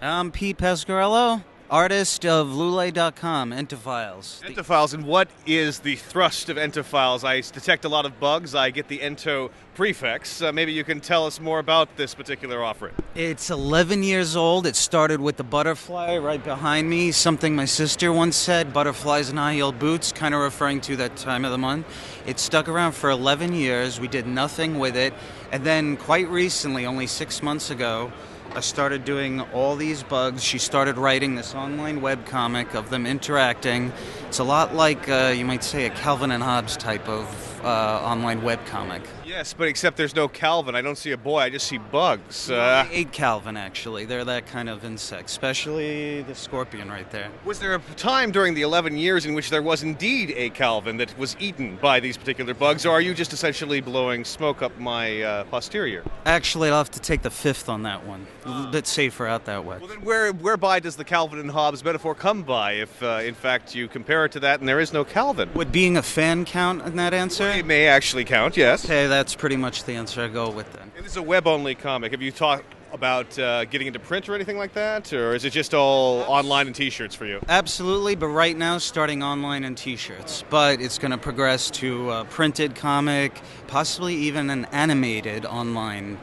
I'm Pete Pasquarello, artist of Lulay.com, Entophiles. Entophiles, and what is the thrust of Entophiles? I detect a lot of bugs. I get the ento prefix. Maybe you can tell us more about this particular offering. It's 11 years old. It started with the butterfly right behind me, something my sister once said, butterflies and high-heeled boots, kind of referring to that time of the month. It stuck around for 11 years. We did nothing with it. And then quite recently, only 6 months ago, I started doing all these bugs. She started writing this online webcomic of them interacting. It's a lot like, you might say, a Calvin and Hobbes type of online webcomic. Yes, but except there's no Calvin. I don't see a boy, I just see bugs. I ate Calvin, actually. They're that kind of insect, especially the scorpion right there. Was there a time during the 11 years in which there was indeed a Calvin that was eaten by these particular bugs, or are you just essentially blowing smoke up my posterior? Actually, I'll have to take the fifth on that one. A little bit safer out that way. Well, then whereby does the Calvin and Hobbes metaphor come by if, in fact, you compare it to that and there is no Calvin? Would being a fan count in that answer? It may actually count, yes. Okay, that's pretty much the answer I go with then. And this is a web-only comic. Have you talked about getting into print or anything like that? Or is it just all online and T-shirts for you? Absolutely, but right now starting online and T-shirts. But it's going to progress to a printed comic, possibly even an animated online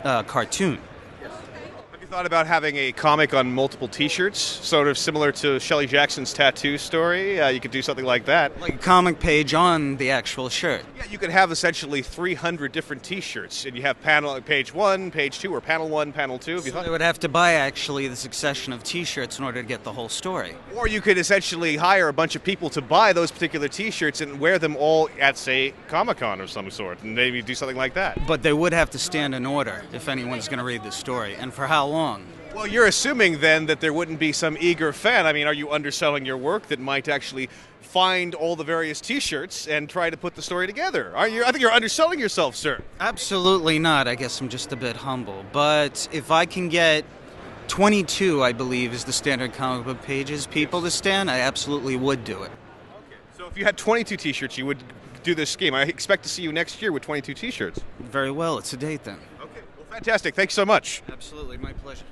cartoon. Thought about having a comic on multiple T-shirts, sort of similar to Shelley Jackson's tattoo story. You could do something like that. Like a comic page on the actual shirt. Yeah, you could have essentially 300 different T-shirts, and you have page 1, page 2, or panel 1, panel 2. So they would have to buy actually the succession of T-shirts in order to get the whole story. Or you could essentially hire a bunch of people to buy those particular T-shirts and wear them all at, say, Comic-Con of some sort, and maybe do something like that. But they would have to stand in order if anyone's going to read the story. And for how long? Well, you're assuming then that there wouldn't be some eager fan. I mean, are you underselling your work that might actually find all the various T-shirts and try to put the story together? Are you? I think you're underselling yourself, sir. Absolutely not. I guess I'm just a bit humble. But if I can get 22, I believe, is the standard comic book pages, people to stand, I absolutely would do it. Okay. So if you had 22 T-shirts, you would do this scheme. I expect to see you next year with 22 T-shirts. Very well. It's a date then. Okay. Well, fantastic. Thanks so much. Absolutely. My pleasure.